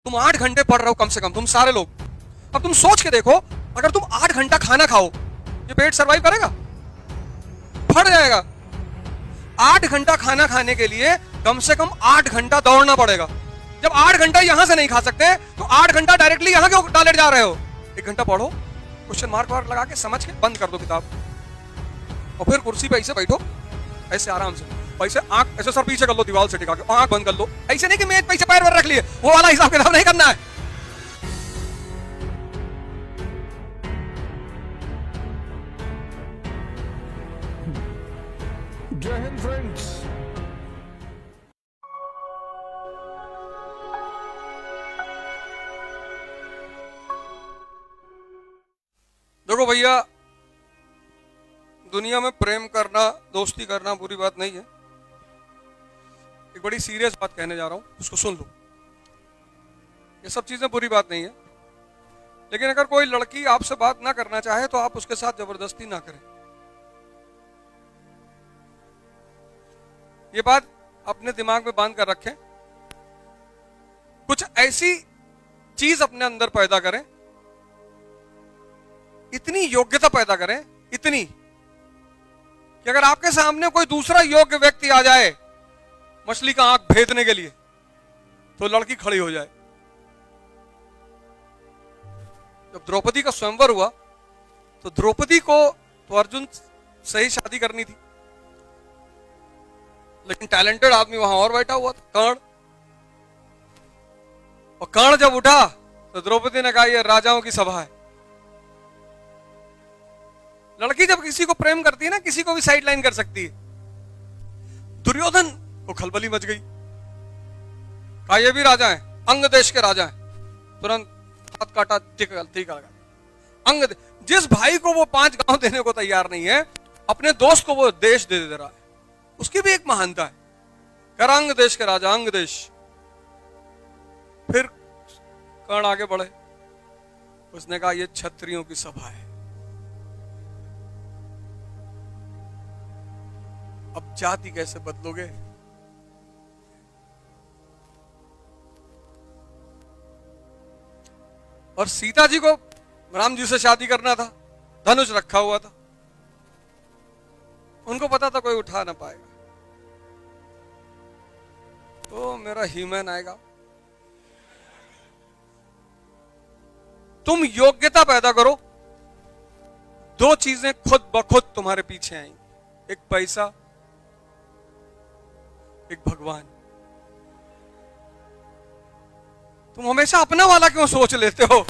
तुम 8 घंटे पढ़ रहे हो कम से कम, तुम सारे लोग। अब तुम सोच के देखो, अगर तुम 8 घंटा खाना खाओ, ये पेट सरवाइव करेगा? फट जाएगा। 8 घंटा खाना खाने के लिए कम से कम 8 घंटा दौड़ना पड़ेगा। जब 8 घंटा यहां से नहीं खा सकते तो 8 घंटा डायरेक्टली यहां क्यों टॉयलेट जा रहे हो? 1 घंटा पढ़ो, क्वेश्चन मार्क वार्क लगा के समझ के बंद कर दो किताब, और फिर कुर्सी पे ऐसे बैठो, ऐसे आराम से, ऐसे आंख ऐसे सर पीछे कर लो दीवार से टिका के, आंख बंद कर लो। ऐसे नहीं कि मेज पे पैर वर रख लिए, वो वाला हिसाब किताब नहीं करना है। जय हिंद फ्रेंड्स। देखो भैया, दुनिया में प्रेम करना, दोस्ती करना बुरी बात नहीं है। एक बड़ी सीरियस बात कहने जा रहा हूं, उसको सुन लो। ये सब चीजें बुरी बात नहीं है, लेकिन अगर कोई लड़की आपसे बात ना करना चाहे तो आप उसके साथ जबरदस्ती ना करें। ये बात अपने दिमाग में बांध कर रखें। कुछ ऐसी चीज अपने अंदर पैदा करें, इतनी योग्यता पैदा करें, इतनी कि अगर आपके सामने कोई दूसरा योग्य व्यक्ति आ जाए मछली का आंख भेदने के लिए, तो लड़की खड़ी हो जाए। जब द्रौपदी का स्वयंवर हुआ तो द्रौपदी को तो अर्जुन से ही शादी करनी थी, लेकिन टैलेंटेड आदमी वहां और बैठा हुआ था, कर्ण। और कर्ण जब उठा तो द्रौपदी ने कहा, यह राजाओं की सभा है। लड़की जब किसी को प्रेम करती है ना, किसी को भी साइड लाइन कर सकती है। दुर्योधन को खलबली मच गई, कहा ये भी राजा है, अंग देश के राजा है। तुरंत हाथ काटा, टीका लगा। अंग जिस भाई को वो 5 गांव देने को तैयार नहीं है, अपने दोस्त को वो देश दे रहा है, उसकी भी एक महानता है। कर अंग देश के राजा, अंग देश। फिर कर्ण आगे बढ़े, उसने कहा ये क्षत्रियों की सभा है। अब जाति कैसे बदलोगे? और सीता जी को राम जी से शादी करना था, धनुष रखा हुआ था, उनको पता था कोई उठा ना पाएगा, तो मेरा ह्यूमन आएगा। तुम योग्यता पैदा करो, 2 चीजें खुद ब खुद तुम्हारे पीछे आएंगी, एक पैसा, एक भगवान। तुम हमेशा अपना वाला क्यों सोच लेते हो?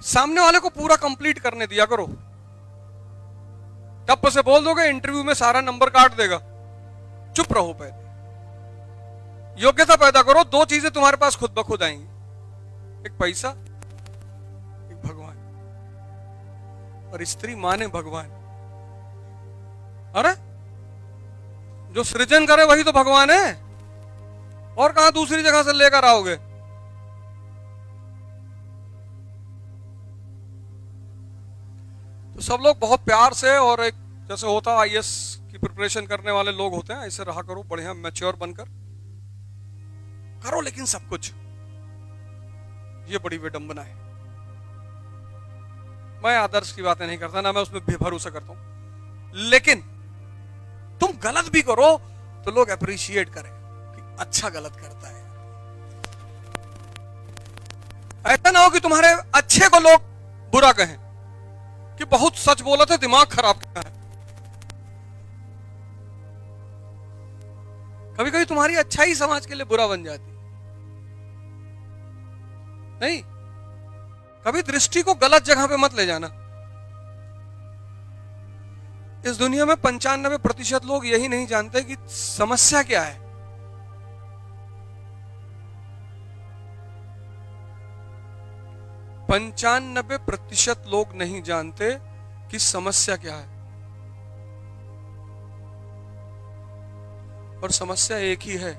सामने वाले को पूरा कंप्लीट करने दिया करो। टप से बोल दोगे इंटरव्यू में सारा नंबर काट देगा, चुप रहो। पहले योग्यता पैदा करो, 2 चीजें तुम्हारे पास खुद ब खुद आएंगी, एक पैसा, एक भगवान। और स्त्री माने भगवान। अरे जो सृजन करे वही तो भगवान है, और कहां दूसरी जगह से लेकर आओगे? तो सब लोग बहुत प्यार से, और एक जैसे होता आईएएस की प्रिपरेशन करने वाले लोग होते हैं, ऐसे रहा करो, बढ़िया मैच्योर बनकर करो। लेकिन सब कुछ ये बड़ी विडंबना है। मैं आदर्श की बातें नहीं करता, ना मैं उसमें भरोसा करता हूं, लेकिन तुम गलत भी करो तो लोग अप्रिशिएट करें कि अच्छा गलत करता है। ऐसा ना हो कि तुम्हारे अच्छे को लोग बुरा कहें कि बहुत सच बोला था, दिमाग खराब किया है। कभी कभी तुम्हारी अच्छाई समाज के लिए बुरा बन जाती नहीं। कभी दृष्टि को गलत जगह पे मत ले जाना। इस दुनिया में 95% लोग यही नहीं जानते कि समस्या क्या है। पंचानबे प्रतिशत लोग नहीं जानते कि समस्या क्या है, और समस्या एक ही है।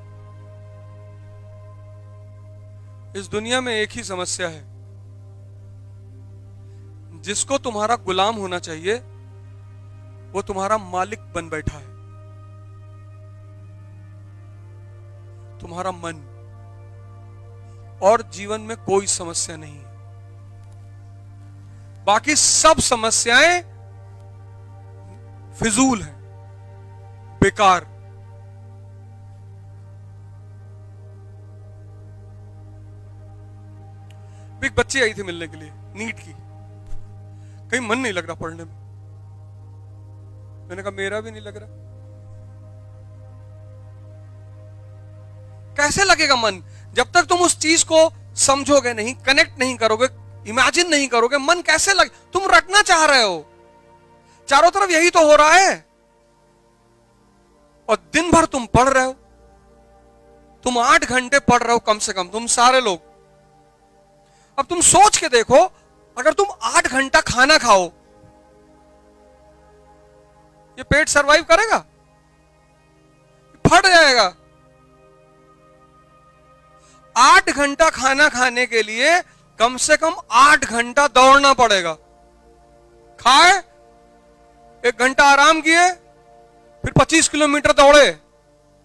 इस दुनिया में एक ही समस्या है, जिसको तुम्हारा गुलाम होना चाहिए वो तुम्हारा मालिक बन बैठा है। तुम्हारा मन, और जीवन में कोई समस्या नहीं है। बाकी सब समस्याएं फिजूल हैं, बेकार। एक बच्ची आई थी मिलने के लिए, नीट की। कहीं मन नहीं लग रहा पढ़ने में। मैंने कहा मेरा भी नहीं लग रहा। कैसे लगेगा मन? जब तक तुम उस चीज को समझोगे नहीं, कनेक्ट नहीं करोगे, इमेजिन नहीं करोगे, मन कैसे लगे? तुम रटना चाह रहे हो, चारों तरफ यही तो हो रहा है, और दिन भर तुम पढ़ रहे हो। तुम 8 घंटे पढ़ रहे हो कम से कम, तुम सारे लोग। अब तुम सोच के देखो, अगर तुम 8 घंटा खाना खाओ, ये पेट सरवाइव करेगा? फट जाएगा। 8 घंटा खाना खाने के लिए कम से कम 8 घंटा दौड़ना पड़ेगा। खाए, 1 घंटा आराम किए, फिर 25 किलोमीटर दौड़े,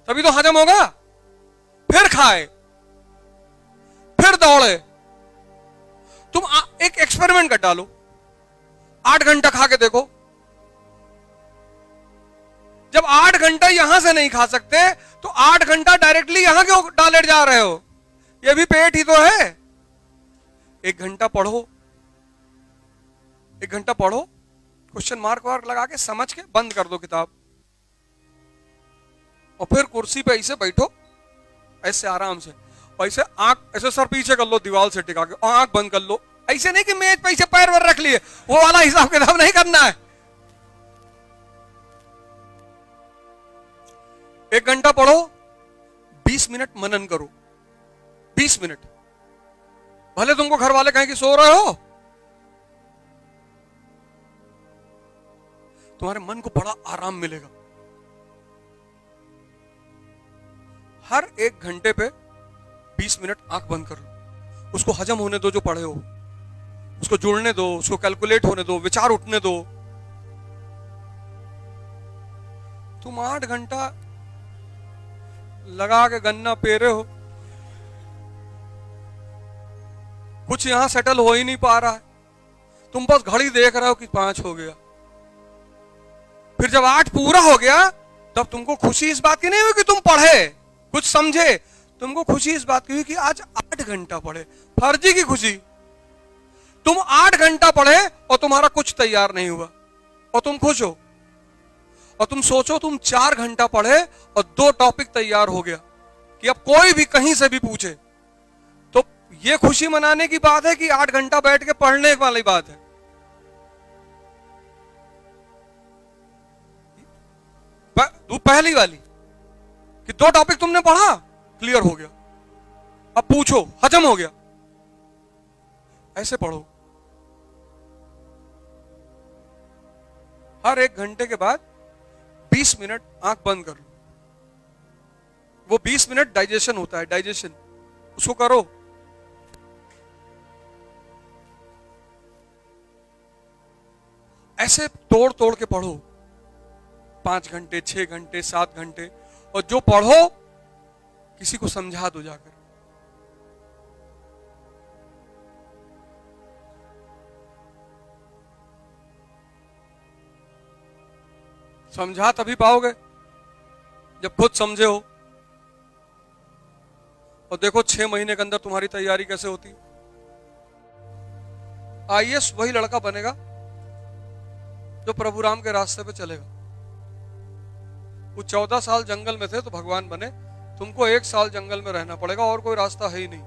तभी तो हजम होगा। फिर खाए, फिर दौड़े। तुम एक एक्सपेरिमेंट कर डालो, 8 घंटा खा के देखो। जब 8 घंटा यहां से नहीं खा सकते, तो 8 घंटा डायरेक्टली यहां क्यों डाले जा रहे हो? ये भी पेट ही तो है। 1 घंटा पढ़ो, 1 घंटा पढ़ो, क्वेश्चन मार्क वार्क लगा के, समझ के बंद कर दो किताब, और फिर कुर्सी पे ऐसे बैठो, ऐसे आराम से, ऐसे आंख, ऐसे सर पीछे कर लो दीवार से टिका के, आंख बंद कर लो। ऐसे नहीं कि मेज पे ऐसे पैर वर रख लिए, वो वाला हिसाब किताब नहीं करना है। 1 घंटा पढ़ो, 20 मिनट मनन करो। 20 मिनट, भले तुमको घर वाले कहें कि सो रहे हो, तुम्हारे मन को बड़ा आराम मिलेगा। हर 1 घंटे पे 20 मिनट आंख बंद कर लो, उसको हजम होने दो, जो पढ़े हो उसको जुड़ने दो, उसको कैलकुलेट होने दो, विचार उठने दो। तुम 8 घंटा लगा के गन्ना पेरे हो, कुछ यहां सेटल हो ही नहीं पा रहा है। तुम बस घड़ी देख रहे हो कि 5 हो गया। फिर जब 8 पूरा हो गया, तब तुमको खुशी इस बात की नहीं हुई कि तुम पढ़े, कुछ समझे। तुमको खुशी इस बात की हुई कि आज 8 घंटा पढ़े। फर्जी की खुशी। तुम 8 घंटा पढ़े और तुम्हारा कुछ तैयार नहीं हुआ, और तुम खुश हो। और तुम सोचो, तुम 4 घंटा पढ़े और 2 टॉपिक तैयार हो गया, कि अब कोई भी कहीं से भी पूछे, तो ये खुशी मनाने की बात है कि 8 घंटा बैठ के पढ़ने वाली बात है? पहली वाली कि 2 टॉपिक तुमने पढ़ा, क्लियर हो गया, अब पूछो, हजम हो गया। ऐसे पढ़ो। हर 1 घंटे के बाद 20 मिनट आंख बंद कर लो। वो 20 मिनट डाइजेशन होता है, डाइजेशन, उसको करो। ऐसे तोड़ तोड़ के पढ़ो, 5 घंटे, 6 घंटे, 7 घंटे, और जो पढ़ो किसी को समझा दो जाकर। समझा तभी पाओगे जब खुद समझे हो। और देखो 6 महीने के अंदर तुम्हारी तैयारी कैसे होती। आईएएस वही लड़का बनेगा जो प्रभु राम के रास्ते पे चलेगा। वो 14 साल जंगल में थे तो भगवान बने, तुमको 1 साल जंगल में रहना पड़ेगा, और कोई रास्ता है ही नहीं।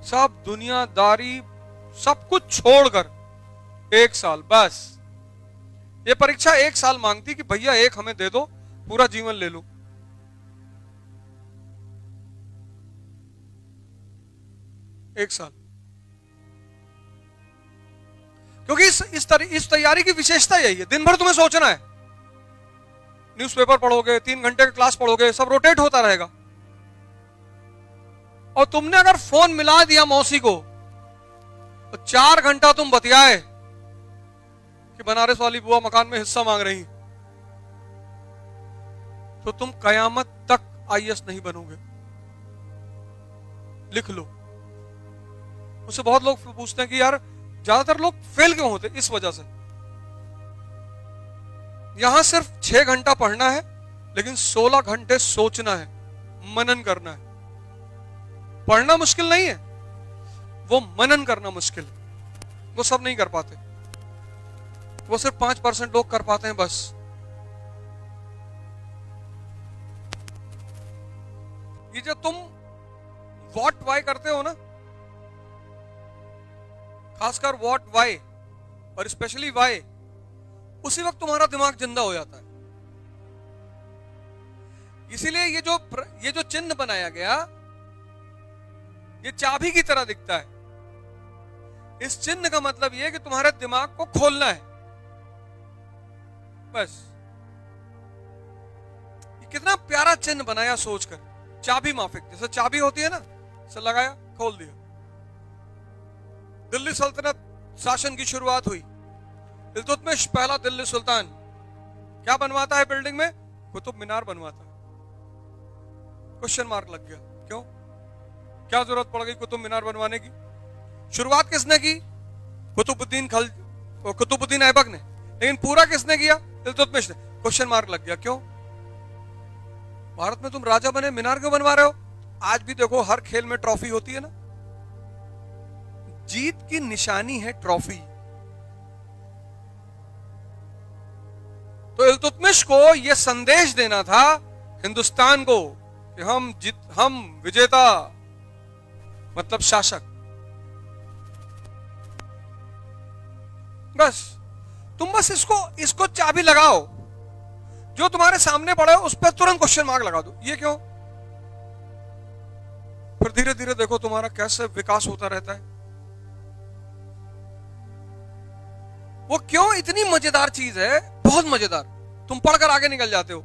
सब दुनियादारी, सब कुछ छोड़कर 1 साल बस। ये परीक्षा 1 साल मांगती कि भैया 1 हमें दे दो, पूरा जीवन ले लो। एक साल। क्योंकि इस तैयारी की विशेषता यही है, दिन भर तुम्हें सोचना है। न्यूज़पेपर पढ़ोगे, 3 घंटे का क्लास पढ़ोगे, सब रोटेट होता रहेगा। और तुमने अगर फोन मिला दिया मौसी को, तो 4 घंटा तुम बतियाए कि बनारस वाली बुआ मकान में हिस्सा मांग रही, तो तुम कयामत तक आईएएस नहीं बनोगे। लिख लो। मुझसे बहुत लोग पूछते हैं कि यार ज्यादातर लोग फेल क्यों होते, इस वजह से। यहां सिर्फ 6 घंटा पढ़ना है, लेकिन 16 घंटे सोचना है, मनन करना है। पढ़ना मुश्किल नहीं है, वो मनन करना मुश्किल है। वो सब नहीं कर पाते, वो सिर्फ 5% लोग कर पाते हैं बस। ये जो तुम व्हाट वाई करते हो ना, खासकर व्हाट वाई और स्पेशली वाई, उसी वक्त तुम्हारा दिमाग जिंदा हो जाता है। इसीलिए ये जो चिन्ह बनाया गया, ये चाबी की तरह दिखता है। इस चिन्ह का मतलब ये है कि तुम्हारे दिमाग को खोलना है, बस। ये कितना प्यारा चिन्ह बनाया सोचकर, चाबी माफिक, जैसे चाबी होती है ना, से लगाया, खोल दिया। दिल्ली सल्तनत शासन की शुरुआत हुई। इल्तुतमिश पहला दिल्ली सुल्तान क्या बनवाता है बिल्डिंग में? कुतुब मीनार बनवाता है। क्वेश्चन मार्क लग गया, क्यों? क्या जरूरत पड़ गई कुतुब मीनार बनवाने की? शुरुआत किसने की? कुतुबुद्दीन ऐबक ने। लेकिन पूरा किसने किया? इल्तुतमिश ने। क्वेश्चन मार्क लग गया, क्यों? भारत में तुम राजा बने, मीनार क्यों बनवा रहे हो? आज भी देखो हर खेल में ट्रॉफी होती है ना, जीत की निशानी है ट्रॉफी। तो इल्तुतमिश को यह संदेश देना था हिंदुस्तान को कि हम विजेता, मतलब शासक। बस तुम बस इसको चाबी लगाओ, जो तुम्हारे सामने पड़ा है उस पर तुरंत क्वेश्चन मार्क लगा दो। ये क्यों? फिर धीरे धीरे देखो तुम्हारा कैसे विकास होता रहता है। वो क्यों इतनी मजेदार चीज है, बहुत मजेदार। तुम पढ़कर आगे निकल जाते हो।